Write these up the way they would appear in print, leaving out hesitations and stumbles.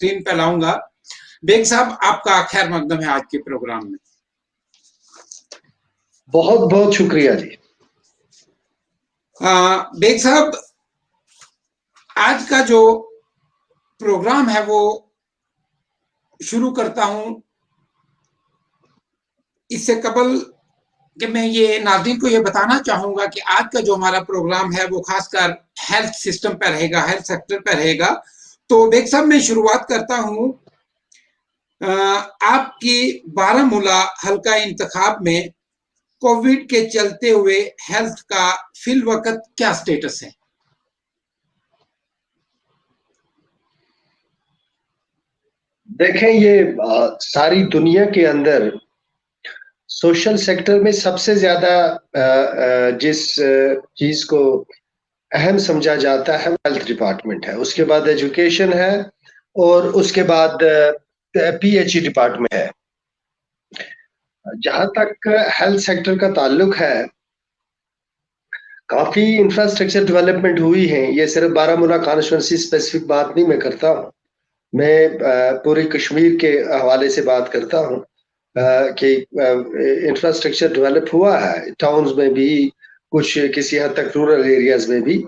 Screen पे लाऊंगा। Bag साहब, आपका खैर मकदम है आज के प्रोग्राम में। बहुत बहुत शुक्रिया जी। बेग साहब, आज का जो प्रोग्राम है वो शुरू करता हूं इससे कबल कि मैं ये नाज़रीन को ये बताना चाहूंगा कि आज का जो हमारा प्रोग्राम है वो खासकर हेल्थ सिस्टम पर रहेगा, हेल्थ सेक्टर पर रहेगा। तो बेग साहब, मैं शुरुआत करता हूं आपकी बारामूला हल्का इंतखाब में कोविड के चलते हुए हेल्थ का फिल वक्त क्या स्टेटस है? देखें, ये सारी दुनिया के अंदर सोशल सेक्टर में सबसे ज्यादा जिस चीज को अहम समझा जाता है हेल्थ डिपार्टमेंट है, उसके बाद एजुकेशन है और उसके बाद पीएचई डिपार्टमेंट है। जहां तक हेल्थ सेक्टर का ताल्लुक है, काफी इंफ्रास्ट्रक्चर डेवलपमेंट हुई है। ये सिर्फ बारामूला कॉन्स्टिट्यूंसी स्पेसिफिक बात नहीं मैं करता हूँ, मैं पूरे कश्मीर के हवाले से बात करता हूँ कि इंफ्रास्ट्रक्चर डेवलप हुआ है टाउन्स में भी, कुछ किसी हद तक रूरल एरियाज में भी।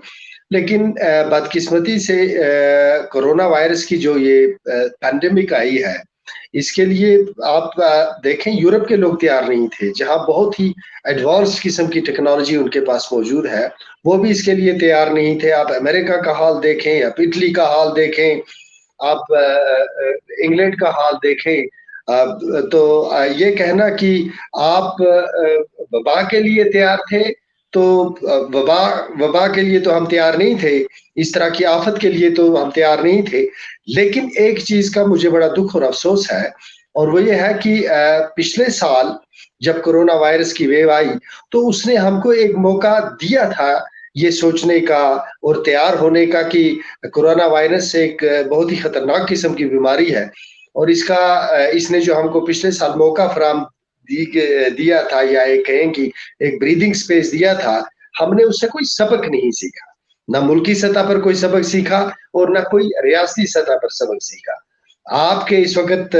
लेकिन बदकिस्मती से कोरोना वायरस की जो ये पैंडेमिक आई है, इसके लिए आप देखें यूरोप के लोग तैयार नहीं थे, जहां बहुत ही एडवांस किस्म की टेक्नोलॉजी उनके पास मौजूद है, वो भी इसके लिए तैयार नहीं थे। आप अमेरिका का हाल देखें, आप इटली का हाल देखें, आप इंग्लैंड का हाल देखें, तो ये कहना कि आप वबा के लिए तैयार थे, तो वबा वबा के लिए तो हम तैयार नहीं थे, इस तरह की आफत के लिए तो हम तैयार नहीं थे। लेकिन एक चीज का मुझे बड़ा दुख और अफसोस है, और वो ये है कि पिछले साल जब कोरोना वायरस की वेव आई, तो उसने हमको एक मौका दिया था ये सोचने का और तैयार होने का कि कोरोना वायरस एक बहुत ही खतरनाक किस्म की बीमारी है, और इसने जो हमको पिछले साल मौका फराम दिया था, या एक कहें कि एक ब्रीदिंग स्पेस दिया था, हमने उससे कोई सबक नहीं सीखा। ना मुल्की सतह पर कोई सबक सीखा और ना कोई रियासती सतह पर सबक सीखा। आपके इस वक्त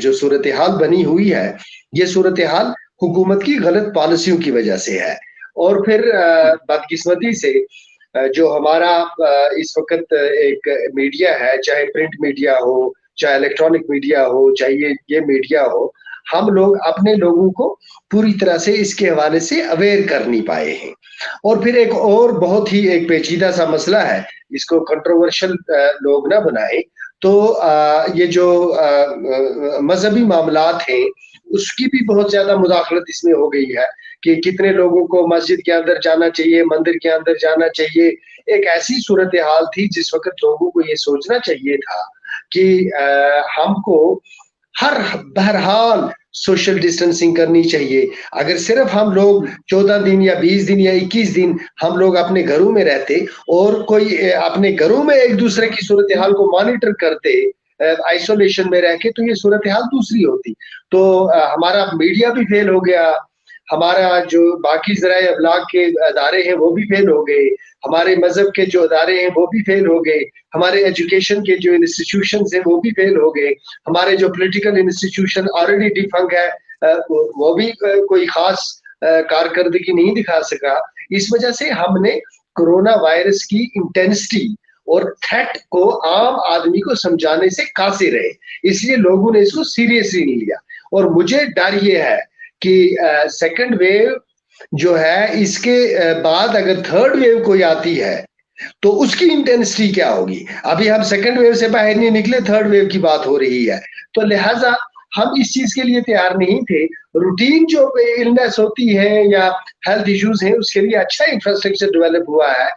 जो सूरत हाल बनी हुई है, ये सूरत हाल हुकूमत की गलत पॉलिसियों की वजह से है। और फिर बदकिस्मती से जो हमारा इस वक्त एक मीडिया है, चाहे प्रिंट मीडिया हो, चाहे इलेक्ट्रॉनिक मीडिया हो, चाहे ये मीडिया हो, हम लोग अपने लोगों को पूरी तरह से इसके हवाले से अवेयर कर नहीं पाए हैं। और फिर एक और बहुत ही एक पेचीदा सा मसला है, इसको कंट्रोवर्शियल लोग ना बनाए, तो ये जो मजहबी मामलात हैं, उसकी भी बहुत ज्यादा मुदाखलत इसमें हो गई है कि कितने लोगों को मस्जिद के अंदर जाना चाहिए, मंदिर के अंदर जाना चाहिए। एक ऐसी सूरत हाल थी जिस वक्त लोगों को ये सोचना चाहिए था कि हमको बहरहाल सोशल डिस्टेंसिंग करनी चाहिए। अगर सिर्फ हम लोग 14 दिन या 20 दिन या 21 दिन हम लोग अपने घरों में रहते और कोई अपने घरों में एक दूसरे की सूरत हाल को मॉनिटर करते आइसोलेशन में रह के, तो ये सूरत हाल दूसरी होती। तो हमारा मीडिया भी फेल हो गया, हमारा जो बाकी ज़राए अबलाग के अदारे हैं वो भी फेल हो गए, हमारे मजहब के जो अदारे हैं वो भी फेल हो गए, हमारे एजुकेशन के जो इंस्टीट्यूशन हैं वो भी फेल हो गए, हमारे जो पॉलिटिकल इंस्टीट्यूशन ऑलरेडी डिफंक है वो भी कोई खास कारकर्दगी नहीं दिखा सका। इस वजह से हमने कोरोना वायरस की इंटेंसिटी और थ्रेट को आम आदमी को समझाने से कासिर रहे, इसलिए लोगों ने इसको सीरियसली नहीं लिया। और मुझे डर ये है कि सेकंड वेव जो है, इसके बाद अगर थर्ड वेव कोई आती है तो उसकी इंटेंसिटी क्या होगी। अभी हम सेकंड वेव से बाहर नहीं निकले, थर्ड वेव की बात हो रही है, तो लिहाजा हम इस चीज के लिए तैयार नहीं थे। रूटीन जो इलनेस होती है या हेल्थ इश्यूज हैं, उसके लिए अच्छा इंफ्रास्ट्रक्चर डेवलप हुआ है,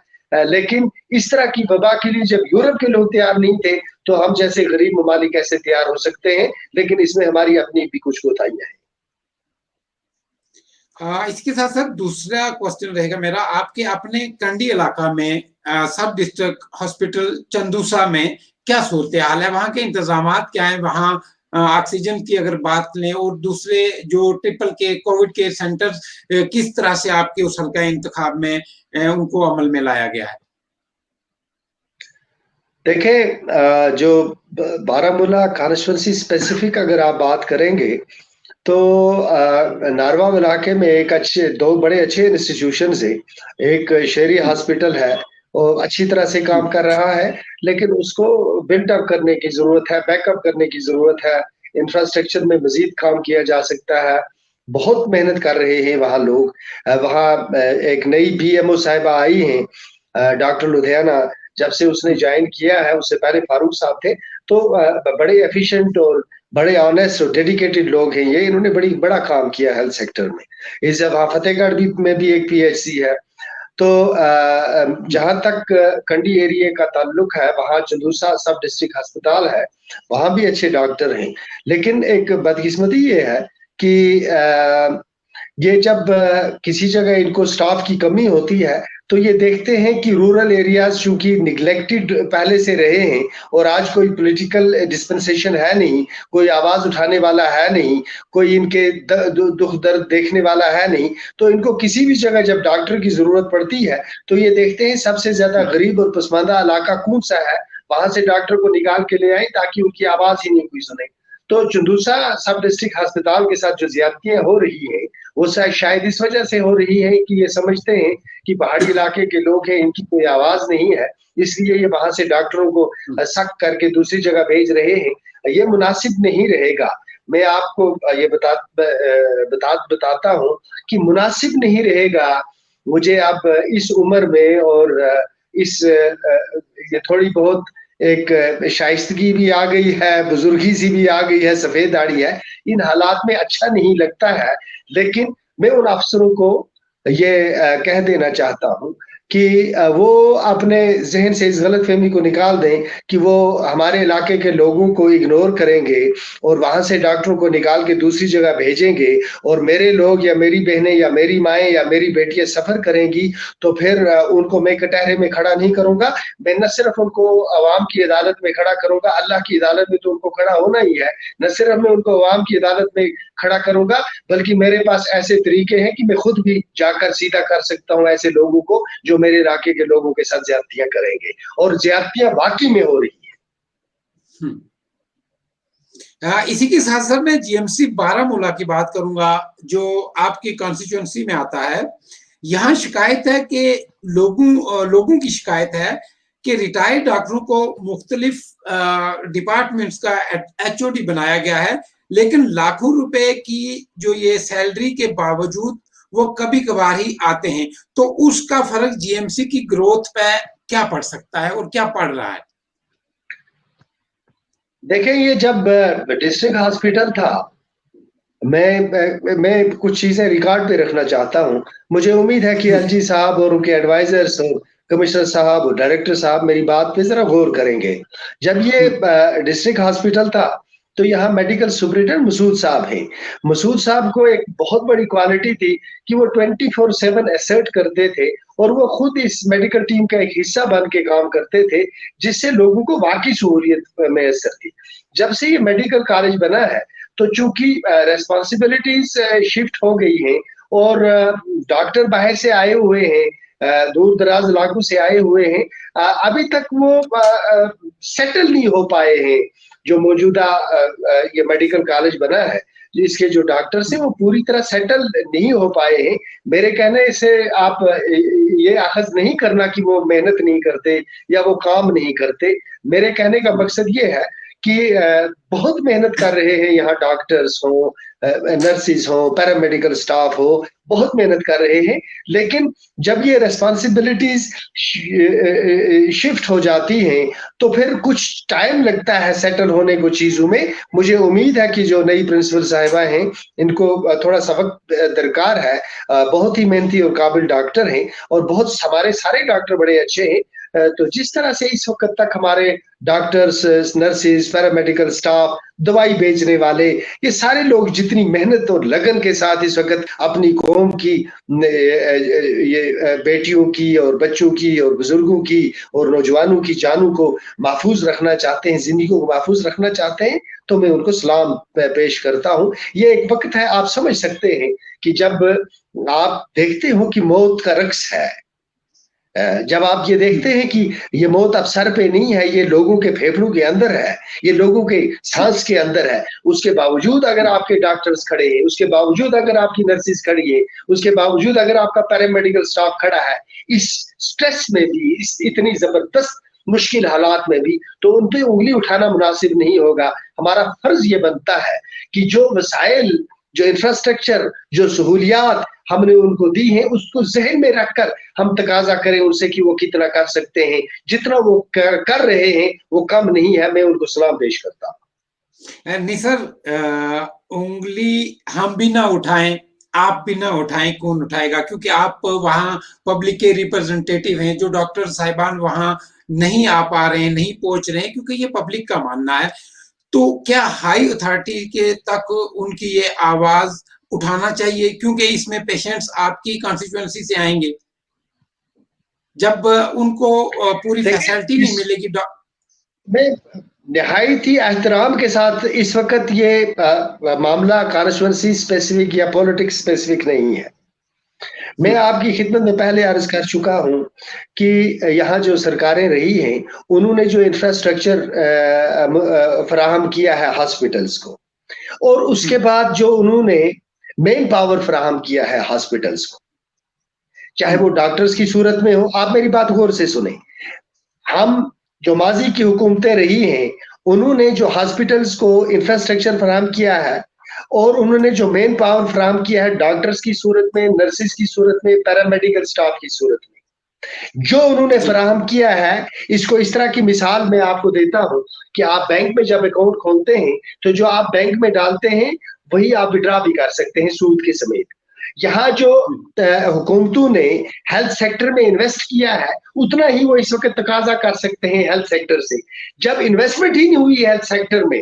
लेकिन इस तरह की वबा के लिए जब यूरोप के लोग तैयार नहीं थे, तो हम जैसे गरीब ममालिक कैसे तैयार हो सकते हैं। लेकिन इसमें हमारी अपनी भी कुछ कोताहियां हैं। इसके साथ साथ दूसरा क्वेश्चन रहेगा मेरा, आपके अपने कंडी इलाका में सब डिस्ट्रिक्ट हॉस्पिटल चंदूसा में क्या सूरत हाल है, वहां के इंतजाम क्या है, वहां ऑक्सीजन की अगर बात लें, और दूसरे जो ट्रिपल के कोविड केयर सेंटर किस तरह से आपके उस हल्का इंतखाब में उनको अमल में लाया गया है? देखें, जो बारामूला कॉन्स्टिट्यूंसी स्पेसिफिक अगर आप बात करेंगे तो नारवा इलाके में एक अच्छे 2 बड़े अच्छे इंस्टीट्यूशंस हैं। एक शेरी हॉस्पिटल है, वो अच्छी तरह से काम कर रहा है, लेकिन उसको बिल्ड अप करने की ज़रूरत है, बैकअप करने की ज़रूरत है, इंफ्रास्ट्रक्चर में मज़ीद काम किया जा सकता है। बहुत मेहनत कर रहे हैं वहाँ लोग। वहाँ एक नई बीएमओ साहिबा आई हैं, डॉक्टर लुधियाना, जब से उसने जॉइन किया है, उससे पहले फारूक साहब थे, तो बड़े एफिशिएंट और बड़े ऑनेस्ट और डेडिकेटेड लोग हैं ये, इन्होंने बड़ा काम किया हेल्थ सेक्टर में। इस वहाँ फतेहगढ़ भी में भी एक पीएचसी है। तो जहाँ तक कंडी एरिया का ताल्लुक है, वहाँ चंदूसा सब डिस्ट्रिक्ट अस्पताल है, वहाँ भी अच्छे डॉक्टर हैं। लेकिन एक बदकिस्मती ये है कि ये जब किसी जगह इनको स्टाफ की कमी होती है, तो ये देखते हैं कि रूरल एरियाज़ चूँकि नेग्लेक्टेड पहले से रहे हैं और आज कोई पॉलिटिकल डिस्पेंसेशन है नहीं, कोई आवाज़ उठाने वाला है नहीं, कोई इनके दुःख दर्द देखने वाला है नहीं, तो इनको किसी भी जगह जब डॉक्टर की ज़रूरत पड़ती है, तो ये देखते हैं सबसे ज़्यादा गरीब और पसमानदा इलाका कौन-सा है, वहाँ से डॉक्टर को निकाल के ले आएँ ताकि उनकी आवाज़ ही नहीं कोई सुने। तो चंदूसा सब डिस्ट्रिक्ट अस्पताल के साथ जो ज़्यादतियाँ हो रही हैं, वो शायद इस वजह से हो रही है कि ये समझते हैं कि पहाड़ी इलाके के लोग हैं, इनकी कोई आवाज़ नहीं है, इसलिए ये वहाँ से डॉक्टरों को सख्त करके दूसरी जगह भेज रहे हैं। ये मुनासिब नहीं रहेगा। मैं आपको ये बताता हूँ कि मुनासिब नहीं रहेगा। मुझे अब इस उम्र में और इस ये थोड़ी बहुत एक शाइस्तगी भी आ गई है, बुजुर्गी सी भी आ गई है, सफ़ेद दाढ़ी है। इन हालात में अच्छा नहीं लगता है, लेकिन मैं उन अफ़सरों को ये कह देना चाहता हूँ कि वो अपने ज़हन से इस गलतफ़हमी को निकाल दें कि वो हमारे इलाके के लोगों को इग्नोर करेंगे और वहाँ से डॉक्टरों को निकाल के दूसरी जगह भेजेंगे और मेरे लोग या मेरी बहनें या मेरी माएँ या मेरी बेटियाँ सफ़र करेंगी, तो फिर उनको मैं कटहरे में खड़ा नहीं करूँगा। मैं न सिर्फ़ उनको अवाम की अदालत में खड़ा करूँगा, अल्लाह की अदालत में तो उनको खड़ा होना ही है। न सिर्फ़ मैं उनको अवाम की अदालत में खड़ा करूँगा, बल्कि मेरे पास ऐसे तरीके हैं कि मैं खुद भी जाकर सीधा कर सकता हूँ ऐसे लोगों को, जो मेरे इलाके के लोगों के साथ ज़्यादतियाँ करेंगे और ज़्यादतियाँ वाक़ई में हो रही हैं। इसी के साथ-साथ मैं जीएमसी बारामूला की बात करूँगा, जो आपकी कॉन्स्टिट्यूएंसी में आता है। यहाँ शिकायत है कि लोगों की शिकायत है कि रिटायर्ड डॉक्टरों को मुख्तलिफ डिपार्टमेंट्स का एचओडी बनाया गया है, लेकिन लाखों रुपए की जो ये सैलरी के बावजूद वो कभी-कभार ही आते हैं। तो उसका फ़र्क जीएमसी की ग्रोथ पे क्या पड़ सकता है और क्या पड़ रहा है? देखिए, ये जब डिस्ट्रिक्ट हॉस्पिटल था, मैं कुछ चीज़ें रिकॉर्ड पे रखना चाहता हूँ। मुझे उम्मीद है कि एलजी साहब और उनके एडवाइज़र्स और कमिश्नर साहब और डायरेक्टर साहब मेरी बात पे ज़रा गौर करेंगे। जब ये डिस्ट्रिक्ट हॉस्पिटल था, तो यहाँ मेडिकल सुपरिटेंडेंट मसूद साहब हैं। मसूद साहब को एक बहुत बड़ी क्वालिटी थी कि वो 24/7 असर्ट करते थे और वो खुद इस मेडिकल टीम का एक हिस्सा बन के काम करते थे, जिससे लोगों को वाक़ई सहूलियत मैसर थी। जब से ये मेडिकल कॉलेज बना है, तो चूँकि रिस्पॉन्सिबिलिटीज़ शिफ्ट हो गई हैं और डॉक्टर बाहर से आए हुए हैं, दूर-दराज़ इलाकों से आए हुए हैं। अभी तक वो सेटल नहीं हो पाए हैं, जो मौजूदा ये मेडिकल कॉलेज बना है, इसके जो डॉक्टर्स हैं, वो पूरी तरह सेटल नहीं हो पाए हैं। मेरे कहने से आप ये अख़ज़ नहीं करना कि वो मेहनत नहीं करते या वो काम नहीं करते। मेरे कहने का मकसद ये है कि बहुत मेहनत कर रहे हैं यहाँ डॉक्टर्स हों, नर्सेस हों, पैरामेडिकल स्टाफ हो, बहुत मेहनत कर रहे हैं। लेकिन जब ये रिस्पॉन्सिबिलिटीज़ शिफ्ट हो जाती हैं, तो फिर कुछ टाइम लगता है सेटल होने को चीज़ों में। मुझे उम्मीद है कि जो नई प्रिंसिपल साहिबा हैं, इनको थोड़ा-सा वक़्त दरकार है। बहुत ही मेहनती और काबिल डॉक्टर हैं और बहुत हमारे सारे डॉक्टर बड़े अच्छे हैं। तो जिस तरह से इस वक़्त तक हमारे डॉक्टर्स, नर्सेस, पैरामेडिकल स्टाफ, दवाई बेचने वाले, ये सारे लोग जितनी मेहनत और लगन के साथ इस वक़्त अपनी कौम की बेटियों की और बच्चों की और बुज़ुर्गों की और नौजवानों की जानों को महफूज़ रखना चाहते हैं, ज़िंदगी को महफूज़ रखना चाहते हैं, तो मैं उनको सलाम पेश करता हूँ। ये एक वक़्त है, आप समझ सकते हैं कि जब आप देखते हो कि मौत का रक़्स है, जब आप ये देखते हैं कि ये मौत अब सर पे नहीं है, ये लोगों के फेफड़ों के अंदर है, ये लोगों के सांस के अंदर है, उसके बावजूद अगर आपके डॉक्टर्स खड़े हैं, उसके बावजूद अगर आपकी नर्सेस खड़ी है, उसके बावजूद अगर आपका पैरामेडिकल स्टाफ खड़ा है, इस स्ट्रेस में भी, इस इतनी जबरदस्त मुश्किल हालात में भी, तो उन पे उंगली उठाना मुनासिब नहीं होगा। हमारा फर्ज ये बनता है कि जो वसाइल, जो इंफ्रास्ट्रक्चर, जो सहूलियात हमने उनको दी हैं, उसको जहन में रखकर हम तकाजा करें उनसे कि वो कितना कर सकते हैं। जितना वो कर रहे हैं वो कम नहीं है। मैं उनको सलाम पेश करता हूँ। नहीं सर, उंगली हम भी ना उठाएं, आप भी ना उठाएं, कौन उठाएगा? क्योंकि आप वहां पब्लिक के रिप्रेजेंटेटिव हैं। जो डॉक्टर साहिबान वहां नहीं आ पा रहे हैं, नहीं पहुंच रहे हैं, क्योंकि ये पब्लिक का मानना है, तो क्या हाई अथॉरिटी के तक उनकी ये आवाज उठाना चाहिए? क्योंकि इसमें पेशेंट्स आपकी कॉन्स्टिट्यूएंसी से आएंगे। जब उनको पूरी फैसिलिटी नहीं मिलेगी। मैं निहायत ही एहतराम के साथ, इस वक्त ये मामला कॉन्स्टिट्यूएंसी स्पेसिफिक या पॉलिटिक्स स्पेसिफिक नहीं है। मैं आपकी खिदमत में पहले अर्ज कर चुका हूं कि यहाँ जो सरकारें रही हैं, उन्होंने जो इंफ्रास्ट्रक्चर फराहम किया है हॉस्पिटल्स को, और उसके बाद जो उन्होंने मेन पावर फराहम किया है हॉस्पिटल्स को, चाहे वो डॉक्टर्स की सूरत में हो। आप मेरी बात गौर से सुने। हम जो माजी की हुकूमतें रही हैं, उन्होंने जो हॉस्पिटल्स को इंफ्रास्ट्रक्चर फराहम किया है, और उन्होंने जो मेन पावर फराहम किया है डॉक्टर्स की सूरत में, नर्सेस की सूरत में, पैरामेडिकल स्टाफ की सूरत में, जो उन्होंने फराहम किया है, इसको इस तरह की मिसाल मैं आपको देता हूं कि आप बैंक में जब अकाउंट खोलते हैं, तो जो आप बैंक में डालते हैं वही आप विड्रॉ भी कर सकते हैं सूद के समेत। यहाँ जो हुकूमतों ने हेल्थ सेक्टर में इन्वेस्ट किया है, उतना ही वो इस वक्त तकाजा कर सकते हैं हेल्थ सेक्टर से। जब इन्वेस्टमेंट ही नहीं हुई हेल्थ सेक्टर में,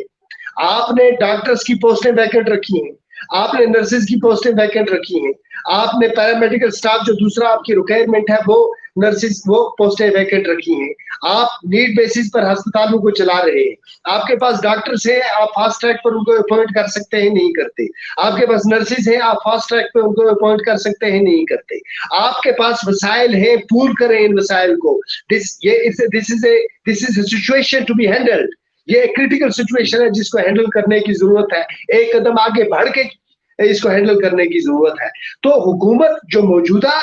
आपने डॉक्टर्स की पोस्टें वैकेंट रखी हैं, आपने नर्सेज की पोस्टें वैकेंट रखी हैं, आपने पैरामेडिकल स्टाफ जो दूसरा आपकी रिक्वायरमेंट है वो नर्सेज वो पोस्टें वैकेंट रखी हैं, आप नीड बेसिस पर अस्पतालों को चला रहे हैं, आपके पास डॉक्टर्स हैं, आप फास्ट ट्रैक पर उनको अपॉइंट कर सकते हैं, नहीं करते, आपके पास नर्सेज हैं, आप फास्ट ट्रैक पे उनको अपॉइंट कर सकते हैं, नहीं करते, आपके पास वसाइल हैं, पूल करें इन वसाइल को। This is a situation to be handled. ये एक क्रिटिकल सिचुएशन है जिसको हैंडल करने की जरूरत है, एक कदम आगे बढ़ के इसको हैंडल करने की जरूरत है। तो हुकूमत जो मौजूदा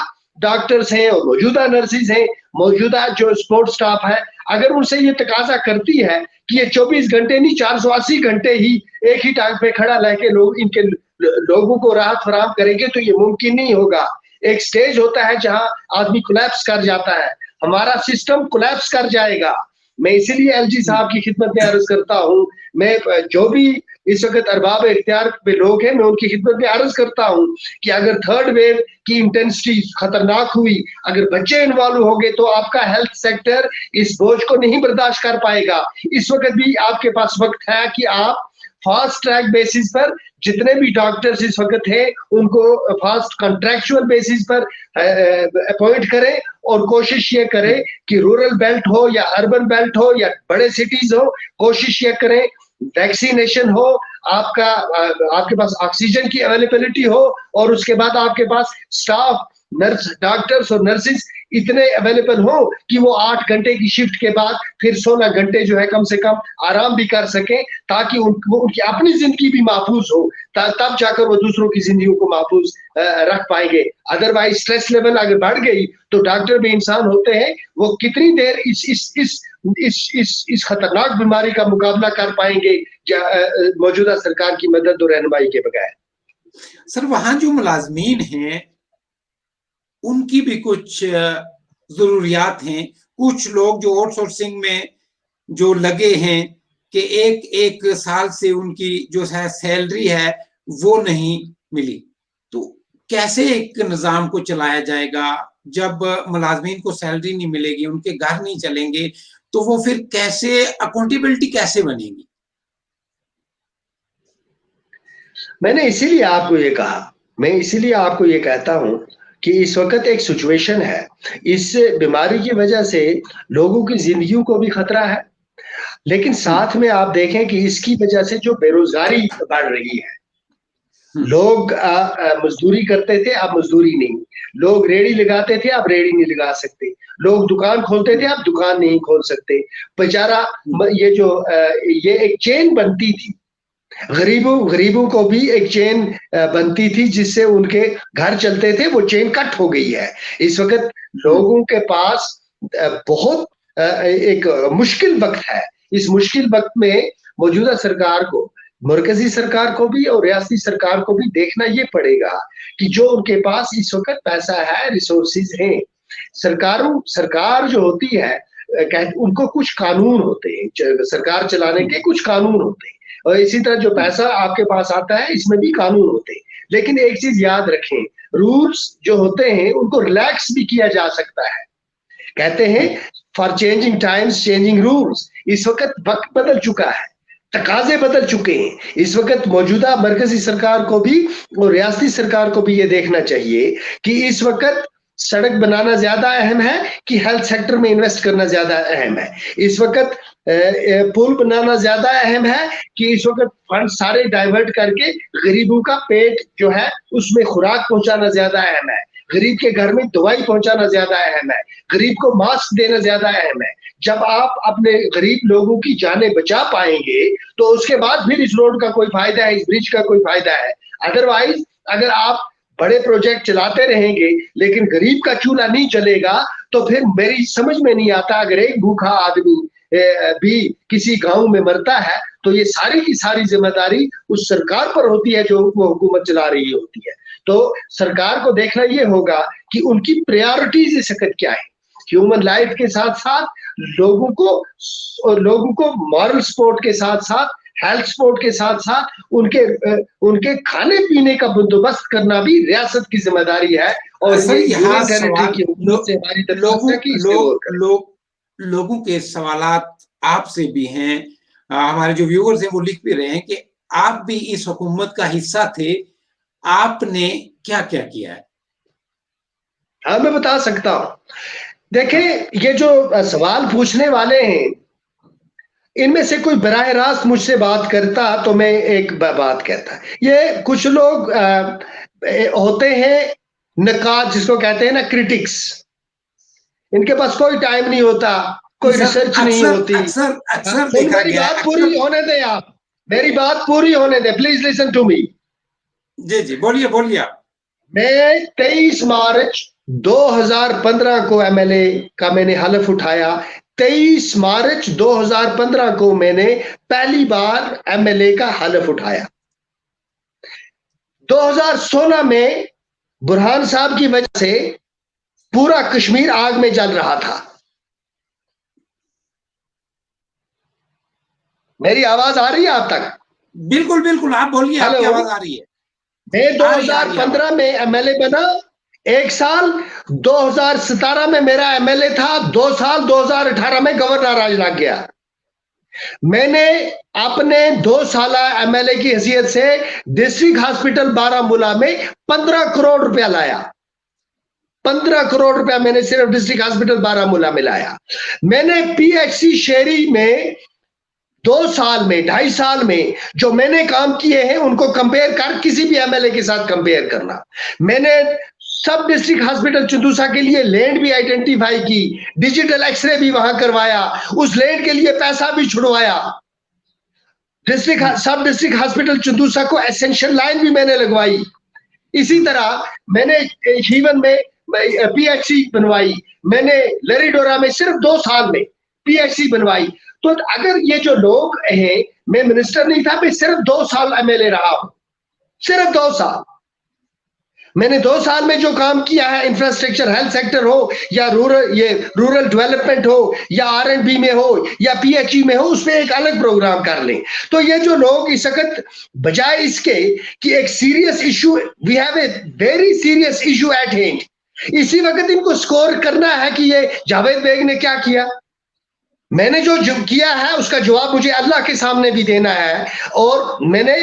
डॉक्टर्स हैं और मौजूदा नर्सेज हैं, मौजूदा जो सपोर्ट स्टाफ है, अगर उनसे ये तकाजा करती है कि ये 24 घंटे नहीं 480 घंटे ही एक ही टांग पे खड़ा लेके इनके लोगों को राहत फराहम करेंगे, तो ये मुमकिन नहीं होगा। एक स्टेज होता है जहां आदमी कोलैप्स कर जाता है, हमारा सिस्टम कोलैप्स कर जाएगा। मैं इसीलिए एलजी साहब की खिदमत में अर्ज करता हूं, मैं जो भी इस वक्त अरबाब इख्तियार पे लोग हैं, मैं उनकी खिदमत में अर्ज करता हूं कि अगर थर्ड वेव की इंटेंसिटी खतरनाक हुई, अगर बच्चे इन्वॉल्व हो गए, तो आपका हेल्थ सेक्टर इस बोझ को नहीं बर्दाश्त कर पाएगा। इस वक्त भी आपके पास वक्त है कि आप फास्ट ट्रैक बेसिस पर जितने भी डॉक्टर्स इस वक्त हैं उनको फास्ट कॉन्ट्रैक्चुअल बेसिस पर अपॉइंट करें, और कोशिश ये करें कि रूरल बेल्ट हो या अर्बन बेल्ट हो या बड़े सिटीज हो, कोशिश ये करें वैक्सीनेशन हो, आपके पास ऑक्सीजन की अवेलेबिलिटी हो, और उसके बाद आपके पास स्टाफ, नर्स, डॉक्टर्स और नर्सेज इतने अवेलेबल हो कि वो 8 घंटे की शिफ्ट के बाद फिर 16 घंटे जो है कम से कम आराम भी कर सके, ताकि उनकी अपनी जिंदगी भी महफूज हो, तब जाकर वो दूसरों की जिंदगी को महफूज रख पाएंगे। अदरवाइज स्ट्रेस लेवल अगर बढ़ गई तो डॉक्टर भी इंसान होते हैं, वो कितनी देर इस खतरनाक बीमारी का मुकाबला कर पाएंगे मौजूदा सरकार की मदद और रहनुमाई के बगैर। सर, वहां जो मुलाजमीन हैं उनकी भी कुछ जरूरियात हैं। कुछ लोग जो आउटसोर्सिंग में जो लगे हैं कि एक साल से उनकी जो है सैलरी है वो नहीं मिली, तो कैसे एक निजाम को चलाया जाएगा? जब मुलाजमीन को सैलरी नहीं मिलेगी, उनके घर नहीं चलेंगे, तो वो फिर कैसे अकाउंटेबिलिटी कैसे बनेगी? मैंने इसीलिए आपको ये कहा, मैं इसीलिए आपको ये कहता हूं कि इस वक्त एक सिचुएशन है, इस बीमारी की वजह से लोगों की जिंदगियों को भी खतरा है, लेकिन साथ में आप देखें कि इसकी वजह से जो बेरोजगारी बढ़ रही है, लोग मजदूरी करते थे, अब मजदूरी नहीं, लोग रेड़ी लगाते थे, अब रेड़ी नहीं लगा सकते, लोग दुकान खोलते थे, अब दुकान नहीं खोल सकते। बेचारा ये एक चेन बनती थी, गरीबों को भी एक चेन बनती थी जिससे उनके घर चलते थे, वो चेन कट हो गई है। इस वक्त लोगों के पास बहुत एक मुश्किल वक्त है। इस मुश्किल वक्त में मौजूदा सरकार को, मरकजी सरकार को भी और रियासती सरकार को भी देखना ये पड़ेगा कि जो उनके पास इस वक्त पैसा है, रिसोर्सेज हैं, सरकार जो होती है, उनको कुछ कानून होते हैं, सरकार चलाने के कुछ कानून होते हैं, और इसी तरह जो पैसा आपके पास आता है इसमें भी कानून होते हैं। लेकिन एक चीज याद रखें, रूल्स जो होते हैं उनको रिलैक्स भी किया जा सकता है। कहते हैं for changing times changing rules. इस वक्त बदल चुका है, तकाजे बदल चुके हैं। इस वक्त मौजूदा मरकजी सरकार को भी और रियासती सरकार को भी ये देखना चाहिए कि इस वक्त सड़क बनाना ज्यादा अहम है कि हेल्थ सेक्टर में इन्वेस्ट करना ज्यादा अहम है। इस वक्त पुल बनाना ज्यादा अहम है कि इस वक्त फंड सारे डाइवर्ट करके गरीबों का पेट जो है उसमें खुराक पहुंचाना ज्यादा अहम है, गरीब के घर में दवाई पहुंचाना ज्यादा अहम है, गरीब को मास्क देना ज्यादा अहम है। जब आप अपने गरीब लोगों की जानें बचा पाएंगे तो उसके बाद फिर इस रोड का कोई फायदा है, इस ब्रिज का कोई फायदा है। अदरवाइज अगर आप बड़े प्रोजेक्ट चलाते रहेंगे लेकिन गरीब का चूल्हा नहीं चलेगा तो फिर मेरी समझ में नहीं आता, अगर एक भूखा आदमी भी किसी गांव में मरता है तो ये सारी की सारी जिम्मेदारी उस सरकार पर होती है जो वो हुकूमत चला रही होती है। तो सरकार को देखना ये होगा कि उनकी प्रायोरिटीज इस वक्त क्या है। ह्यूमन लाइफ के साथ साथ लोगों को मॉरल सपोर्ट के साथ साथ हेल्थ सपोर्ट के साथ साथ उनके खाने पीने का बंदोबस्त करना भी रियासत की जिम्मेदारी है। और यहाँ लोगों के सवालात आपसे भी हैं, हमारे जो व्यूअर्स हैं वो लिख भी रहे हैं कि आप भी इस हुकूमत का हिस्सा थे, आपने क्या क्या किया है? हाँ, मैं बता सकता हूं। देखें, ये जो सवाल पूछने वाले हैं इनमें से कोई बराह रास्त मुझसे बात करता तो मैं एक बात कहता। ये कुछ लोग होते हैं नकाद, जिसको कहते हैं ना क्रिटिक्स, इनके पास कोई टाइम नहीं होता, कोई रिसर्च नहीं होती। अक्सर मेरी बात पूरी होने दें, आप मेरी बात पूरी होने दें, प्लीज लिसन टू मी। जी जी, बोलिए बोलिए आप। मैं 23 मार्च 2015 को एमएलए का मैंने हलफ उठाया। 23 मार्च 2015 को मैंने पहली बार एमएलए का हलफ उठाया। 2016 में बुरहान साहब की वजह से पूरा कश्मीर आग में जल रहा था। मेरी आवाज आ रही है आप तक? बिल्कुल बिल्कुल, आप बोलिए, आपकी आवाज आ रही है। मैं 2015 में एमएलए बना, एक साल 2017 में मेरा एमएलए था, 2 साल 2018 में गवर्नर राज लग गया। मैंने अपने 2 साल एमएलए की हैसियत से डिस्ट्रिक्ट हॉस्पिटल बारामूला में 15 करोड़ रुपया लाया। 15 करोड़ रुपया मैंने सिर्फ डिस्ट्रिक्ट हॉस्पिटल बारामूला में लाया। मैंने पीएचसी शेरी में 2 साल में, 2.5 साल में जो मैंने काम किए हैं उनको कंपेयर कर किसी भी एमएलए के साथ कंपेयर करना। मैंने सब डिस्ट्रिक्ट हॉस्पिटल चंदूसा के लिए लैंड भी आइडेंटिफाई की, डिजिटल एक्सरे भी वहां करवाया, उस लैंड के लिए पैसा भी छुड़वाया। सब डिस्ट्रिक्ट हॉस्पिटल चंदूसा को एसेंशियल लाइन भी मैंने लगवाई। इसी तरह मैंने हीवन में पीएचसी बनवाई, मैंने लरीडोरा में सिर्फ 2 साल में पीएचसी बनवाई। तो अगर ये जो लोग हैं, मैं मिनिस्टर नहीं था, मैं सिर्फ 2 साल एमएलए रहा हूं, सिर्फ 2 साल। मैंने 2 साल में जो काम किया है, इंफ्रास्ट्रक्चर, हेल्थ सेक्टर हो या रूरल डेवलपमेंट हो या आरएंडबी में हो या पीएचई में हो, उसमें एक अलग प्रोग्राम कर लें। तो ये जो लोग इस वक्त बजाय इसके कि एक serious issue, we have a very serious issue at hand, इसी वक्त इनको स्कोर करना है कि ये जावेद बेग ने क्या किया। मैंने जो किया है उसका जवाब मुझे अल्लाह के सामने भी देना है, और मैंने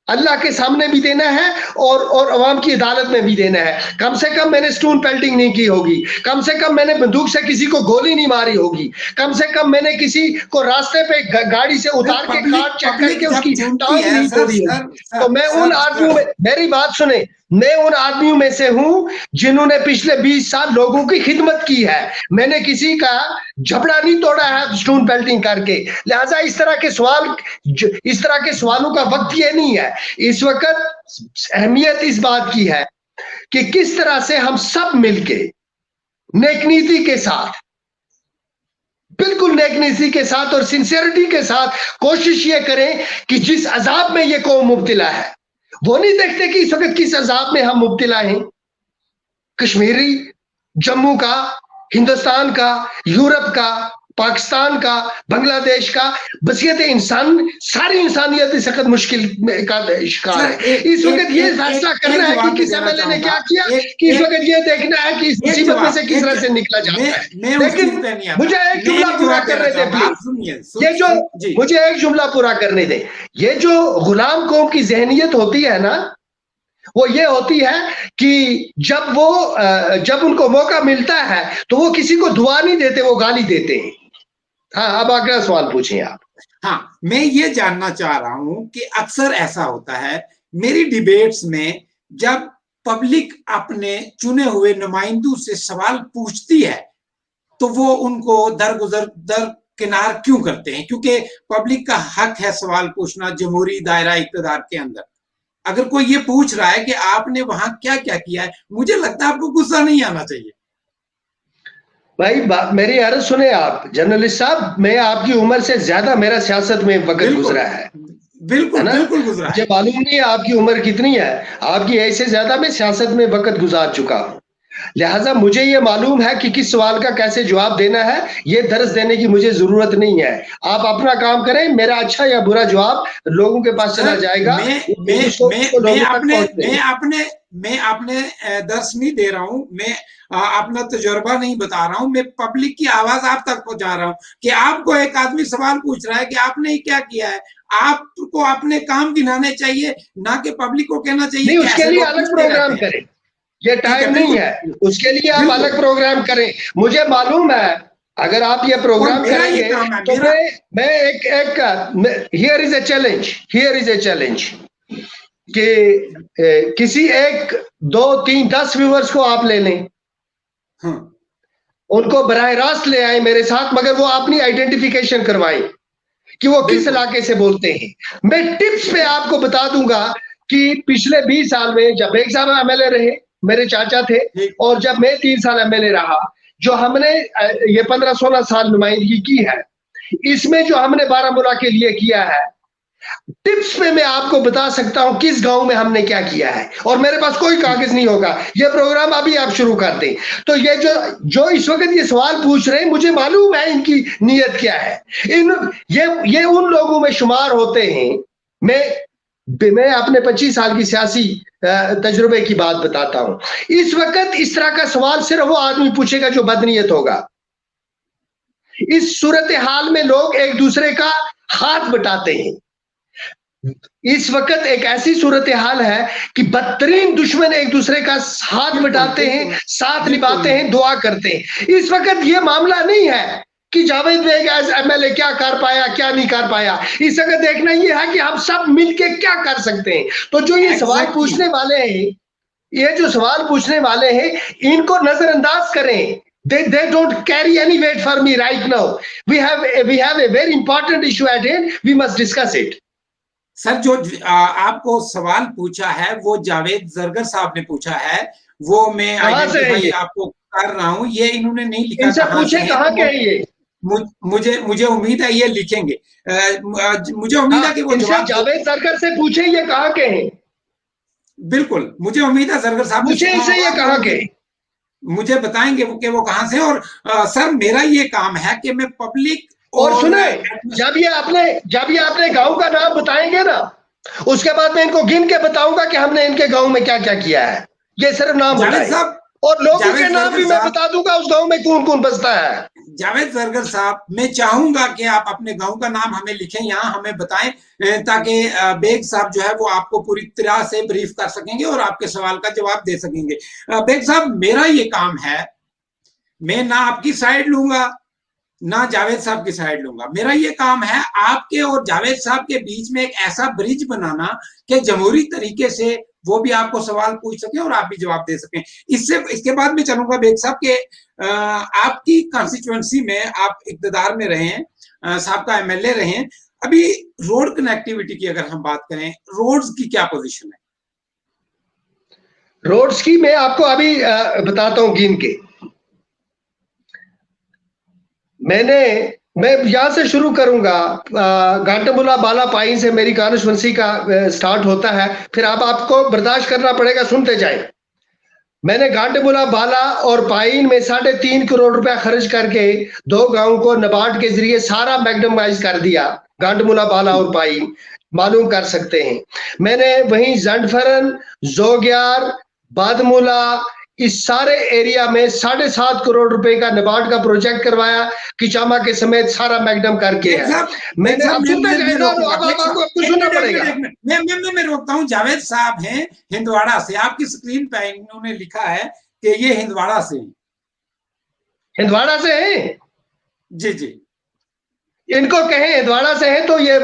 अल्लाह के सामने भी देना है और अवाम की अदालत में भी देना है। कम से कम मैंने स्टोन पेल्टिंग नहीं की होगी, कम से कम मैंने बंदूक से किसी को गोली नहीं मारी होगी, कम से कम मैंने किसी को रास्ते पे गाड़ी से उतार के कार्ड चेक करके उसकी टांग नहीं तोड़ी होगी। तो मैं उन आदमियों में, मेरी बात सुने, मैं उन आदमियों में से हूं जिन्होंने पिछले 20 साल लोगों की खिदमत की है। मैंने किसी का झपड़ा नहीं तोड़ा है स्टोन पेल्टिंग करके। लिहाजा इस तरह के सवालों का वक्त ये नहीं है। इस वक्त अहमियत इस बात की है कि किस तरह से हम सब मिलके नेक नीति के साथ, बिल्कुल नेक नीति के साथ और सिंसियरिटी के साथ कोशिश ये करें कि जिस अजाब में ये कौम मुब्तिला है, वो नहीं देखते कि इस वक्त किस अजाब में हम मुब्तिला हैं। कश्मीरी, जम्मू का, हिंदुस्तान का, यूरोप का, पाकिस्तान का, बांग्लादेश का, बसियत इंसान, सारी इंसानियत इस वक्त मुश्किल का शिकार है। इस वक्त ये फैसला करना है कि किस एमएलए ने क्या किया, कि इस वक्त ये देखना है कि इस मुसीबत में से किस तरह से निकला जाता है। लेकिन मुझे एक जुमला पूरा करने दे प्लीज, ये जो मुझे एक जुमला पूरा करने दे। ये जो गुलाम कौम की जहनियत होती है ना, वो ये होती है कि जब उनको मौका मिलता है तो वो किसी को दुआ नहीं देते, वो गाली देते हैं। हाँ, अब अगला सवाल पूछिए आप। हाँ, मैं ये जानना चाह रहा हूं कि अक्सर ऐसा होता है मेरी डिबेट्स में, जब पब्लिक अपने चुने हुए नुमाइंदों से सवाल पूछती है तो वो उनको दरकिनार क्यों करते हैं? क्योंकि पब्लिक का हक है सवाल पूछना जमहूरी दायरा इक़्तिदार के अंदर। अगर कोई ये पूछ रहा है कि आपने वहां क्या क्या किया है, मुझे लगता है आपको गुस्सा नहीं आना चाहिए। भाई मेरी अर्ज सुने आप जर्नलिस्ट साहब, मैं आपकी उम्र से ज्यादा मेरा सियासत में वक्त गुजरा है। बिल्कुल बिल्कुल गुजरा है। मुझे मालूम नहीं है आपकी उम्र कितनी है, आपकी ऐसे ज्यादा मैं सियासत में वक्त गुजार चुका हूं। लिहाजा मुझे ये मालूम है कि किस सवाल का कैसे जवाब देना है। ये दर्ज देने की मुझे जरूरत नहीं है। आप अपना काम करें, मेरा अच्छा या बुरा जवाब लोगों के पास चला जाएगा। मैं अपने दर्श नहीं दे रहा हूं, मैं अपना तजुर्बा नहीं बता रहा हूं, मैं पब्लिक की आवाज आप तक पहुंचा रहा हूं कि आपको एक आदमी सवाल पूछ रहा है कि आपने क्या किया है, आपको अपने काम गिनाने चाहिए, ना कि पब्लिक को कहना चाहिए। उसके लिए अलग प्रोग्राम करें, ये टाइम नहीं है उसके लिए। आप अलग प्रोग्राम करें। मुझे मालूम है अगर आप ये प्रोग्राम करेंगे तो मैं हियर इज ए चैलेंज कि किसी 1 2 3 10 व्यूअर्स को आप ले लें, उनको बराह रास्त ले आए मेरे साथ, मगर वो अपनी आइडेंटिफिकेशन करवाएं कि वो किस इलाके से बोलते हैं। मैं टिप्स पे आपको बता दूंगा कि पिछले 20 साल में जब बेग साहब एमएलए रहे, मेरे चाचा थे, और जब मैं 3 साल एमएलए रहा, जो हमने ये 15-16 साल नुमाइंदगी की है, इसमें जो हमने बारामूला के लिए किया है, टिप्स पे मैं आपको बता सकता हूं किस गांव में हमने क्या किया है। और मेरे पास कोई कागज नहीं होगा, ये प्रोग्राम अभी आप शुरू कर दें। तो ये जो इस वक्त ये सवाल पूछ रहे हैं, मुझे मालूम है इनकी नीयत क्या है। ये उन लोगों में शुमार होते हैं। मैं अपने 25 साल की सियासी तजुर्बे की बात बताता हूं। इस वक्त इस तरह का सवाल सिर्फ वो आदमी पूछेगा जो बदनीयत होगा। इस सूरत हाल में लोग एक दूसरे का हाथ बटाते हैं। इस वक्त एक ऐसी सूरत हाल है कि बदतरीन दुश्मन एक दूसरे का हाथ बटाते हैं, साथ निभाते हैं, दुआ करते हैं। इस वक्त ये मामला नहीं है कि जावेद बेग एज एमएलए क्या कर पाया, क्या नहीं कर पाया। इस वक्त देखना ये है कि हम सब मिलके क्या कर सकते हैं। तो जो ये सवाल पूछने वाले हैं, ये जो सवाल पूछने वाले हैं, इनको नजरअंदाज करें। They don't carry any weight for me right now. We have a very important issue at hand. We must discuss it. Sir, जो आपको सवाल पूछा है वो जावेद जरगर साहब ने पूछा है, वो मैं आइडेंटिफाई आपको कर रहा हूं। ये इन्होंने नहीं लिखा। इनसे पूछे कहां के हैं ये? मुझे उम्मीद है ये लिखेंगे। मुझे उम्मीद है कि वो जवाब जावेद जरगर से पूछे ये कहां के हैं। बिल्कुल, मुझे उम्मीद है जरगर साहब पूछे इनसे ये कहां के, मुझे बताएंगे वो कहां से। और सर, मेरा ये काम है कि मैं पब्लिक और सुने, जब ये आपने गांव का नाम बताएंगे ना, उसके बाद मैं इनको गिन के बताऊंगा कि हमने इनके गांव में क्या क्या किया है। ये सिर्फ नाम बताएं और लोगों के नाम भी मैं बता दूंगा उस गांव में कौन कौन बसता है। जावेद जरगर साहब, मैं चाहूंगा कि आप अपने गांव का नाम हमें लिखें, यहाँ हमें बताएं, ताकि बेग साहब जो है वो आपको पूरी तरह से ब्रीफ कर सकेंगे और आपके सवाल का जवाब दे सकेंगे। बेग साहब, मेरा ये काम है, मैं ना आपकी साइड लूंगा ना जावेद साहब की साइड लूंगा। मेरा ये काम है आपके और जावेद साहब के बीच में एक ऐसा ब्रिज बनाना कि जमहूरी तरीके से वो भी आपको सवाल पूछ सके और आप भी जवाब दे सकें। इसके बाद मैं चलूंगा बेग साहब के आपकी कॉन्स्टिट्यूएंसी में आप इक्तदार में रहे हैं, साहब एमएलए रहे हैं, अभी रोड कनेक्टिविटी की अगर हम बात करें, रोड्स की क्या पोजीशन है? रोड्स की मैं आपको अभी बताता हूं गिन के। मैं यहां से शुरू करूंगा, घाटमूला बाला पाइन से मेरी कॉन्स्टिट्यूएंसी का स्टार्ट होता है, फिर आपको बर्दाश्त करना पड़ेगा, सुनते जाए। मैंने घाटमूला बाला और पाइन में 3.5 करोड़ रुपया खर्च करके 2 गांव को नाबार्ड के जरिए सारा मैग्डमाइज कर दिया। घाटमूला बाला और पाइन मालूम कर सकते हैं। मैंने वहीं जंडफरन, जोग्यार, बादमूला, इस सारे एरिया में 7.5 करोड़ रुपए का नाबार्ड का प्रोजेक्ट करवाया, किचामा के समेत सारा मैग्डम करके है। मैंने अब आपको सुनना पड़ेगा। मैं रोकता हूँ। जावेद साहब हैं हिंदवाड़ा से, आपकी स्क्रीन पे इन्होंने लिखा है कि ये हिंदवाड़ा से हैं। हिंदवाड़ा से हैं? जी जी, इनको कहें हिंदवाड़ा से हैं तो ये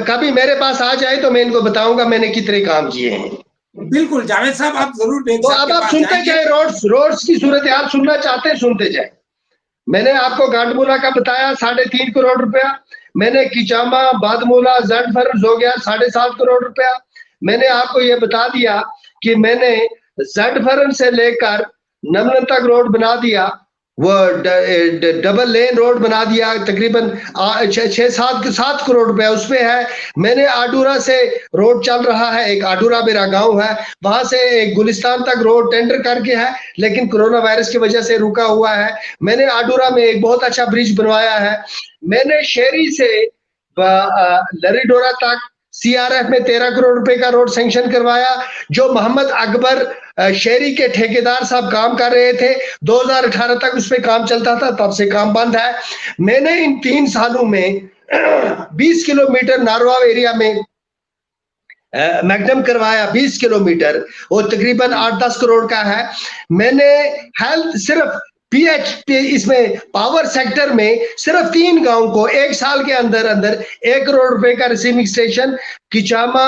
कभी मेरे पास आ जाए तो मैं इनको बताऊंगा मैंने कितने काम किए हैं। बिल्कुल जावेद साहब, आप जरूर बेग साहब तो अब आप सुनते जाए, रोड्स की सूरत हाल सुनना चाहते हैं, सुनते जाए। मैंने आपको घाटमूला का बताया 3.5 करोड़ रुपया। मैंने किचामा, बादमूला, जंडफर, जोग्यार 7.5 करोड़ रुपया। मैंने आपको ये बता दिया कि मैंने जंडफरन से लेकर नमन तक रोड बना दिया, वो डबल लेन रोड बना दिया, तकरीबन 6-7 करोड़ रुपया उसमें है। मैंने आडूरा से रोड चल रहा है, एक आडूरा मेरा गांव है, वहां से एक गुलिस्तान तक रोड टेंडर करके है, लेकिन कोरोना वायरस की वजह से रुका हुआ है। मैंने आडूरा में एक बहुत अच्छा ब्रिज बनवाया है। मैंने शेरी से लरीडोरा तक सीआरएफ में 13 करोड़ रुपए का रोड सैंक्शन करवाया, जो मोहम्मद अकबर शेरी के ठेकेदार साहब काम कर रहे थे। 2018 तक उस पर काम चलता था, तब से काम बंद है। मैंने इन 3 सालों में 20 किलोमीटर नारवाव एरिया में मैग्डम करवाया, 20 किलोमीटर, और तकरीबन 8-10 करोड़ का है। मैंने हेल्थ सिर्फ पीएचपी इसमें पावर सेक्टर में सिर्फ 3 गांव को 1 साल के अंदर अंदर 1 करोड़ रुपए का रिसीविंग स्टेशन किचामा,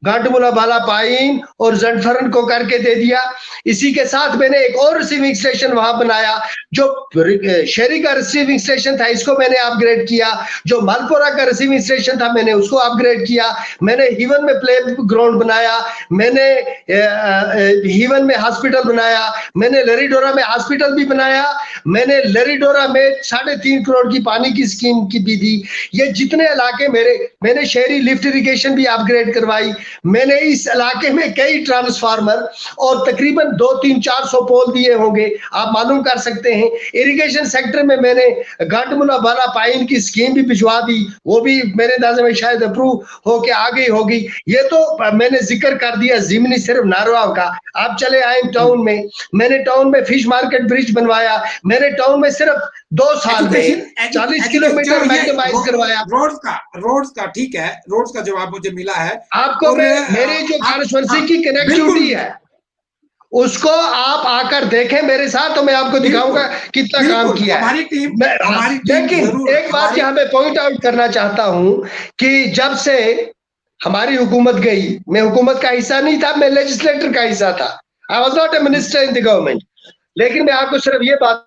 घाटमूला बाला पाइन और जंडफरन को करके दे दिया। इसी के साथ मैंने एक और रिसीविंग स्टेशन वहां बनाया, जो शेरी का रिसीविंग स्टेशन था, इसको मैंने अपग्रेड किया। जो मालपुरा का रिसीविंग स्टेशन था, मैंने उसको अपग्रेड किया। मैंने हीवन में प्ले ग्राउंड बनाया, मैंने हीवन में हॉस्पिटल बनाया, मैंने लरीडोरा में हॉस्पिटल भी बनाया, मैंने लरीडोरा में 3.5 करोड़ की पानी की स्कीम की भी दी। ये जितने इलाके मैंने शहरी लिफ्ट इरिगेशन भी अपग्रेड करवाई। मैंने इस इलाके में कई ट्रांसफार्मर और तकरीबन 200-400 पोल दिए होंगे, आप मालूम कर सकते हैं। इरिगेशन सेक्टर में मैंने घाटमूला बाला पाइन की स्कीम भी भिजवा दी, वो भी मेरे अंदाजे में शायद अप्रूव होके आ गई होगी। ये तो मैंने जिक्र कर दिया जिमनी सिर्फ नारवाव का। आप चले आए टाउन में, मैंने टाउन में फिश मार्केट ब्रिज बनवाया। मैंने टाउन में सिर्फ 2 साल में 40 किलोमीटर मैग्डमाइज करवाया। रोड्स का ठीक है, रोड्स का जवाब मुझे मिला है। आपको मेरी जो कॉन्स्टिट्यूएंसी की कनेक्टिविटी है उसको आप आकर देखें मेरे साथ, तो मैं आपको दिखाऊंगा कितना काम किया है हमारी टीम। लेकिन एक बात यहाँ पे पॉइंट आउट करना चाहता हूं कि जब से हमारी हुकूमत गई, मैं हुकूमत का हिस्सा नहीं था, मैं लेजिस्लेटर का हिस्सा था। I was not a minister in the government. लेकिन मैं आपको सिर्फ ये बात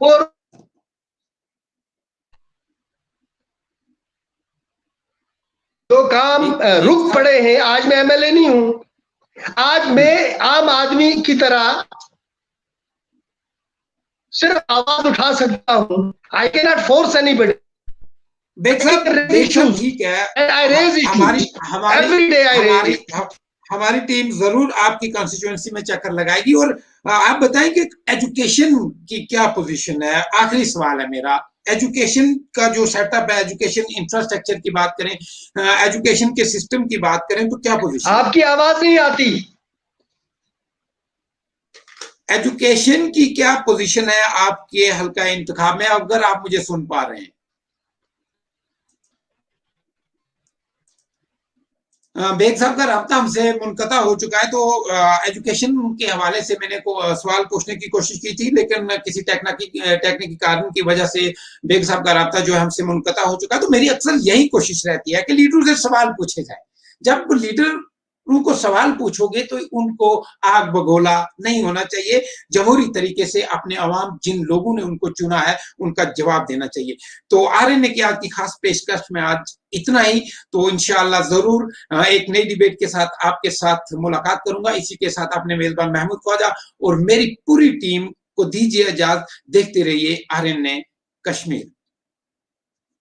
और जो काम रुक पड़े हैं, आज मैं एमएलए नहीं हूं, आज मैं आम आदमी की तरह सिर्फ आवाज उठा सकता हूं। I can not force anybody. ठीक है, हमारी टीम जरूर आपकी कॉन्स्टिट्यूएंसी में चक्कर लगाएगी। और आप बताएं कि एजुकेशन की क्या पोजीशन है? आखिरी सवाल है मेरा, एजुकेशन का जो सेटअप है, एजुकेशन इंफ्रास्ट्रक्चर की बात करें, एजुकेशन के सिस्टम की बात करें, तो क्या पोजीशन? आपकी आवाज नहीं आती। एजुकेशन की क्या पोजीशन है आपके हल्का इंतखाब में, अगर आप मुझे सुन पा रहे हैं? बेग साहब का राब्ता हमसे मुनक़ता हो चुका है, तो एजुकेशन के हवाले से मैंने सवाल पूछने की कोशिश की थी, लेकिन किसी टेक्निकी कारण की वजह से बेग साहब का राब्ता जो है हमसे मुनक़ता हो चुका है। तो मेरी अक्सर यही कोशिश रहती है कि लीडरों से सवाल पूछे जाए। जब लीडर उनको सवाल पूछोगे तो उनको आग बगोला नहीं होना चाहिए, जमहूरी तरीके से अपने अवाम जिन लोगों ने उनको चुना है उनका जवाब देना चाहिए। तो आरएनए की आज की खास पेशकश में आज इतना ही। तो इंशाअल्लाह जरूर एक नई डिबेट के साथ आपके साथ मुलाकात करूंगा। इसी के साथ अपने मेजबान महमूद ख्वाजा और मेरी पूरी टीम को दीजिए इजाजत। देखते रहिए आरएनए कश्मीर।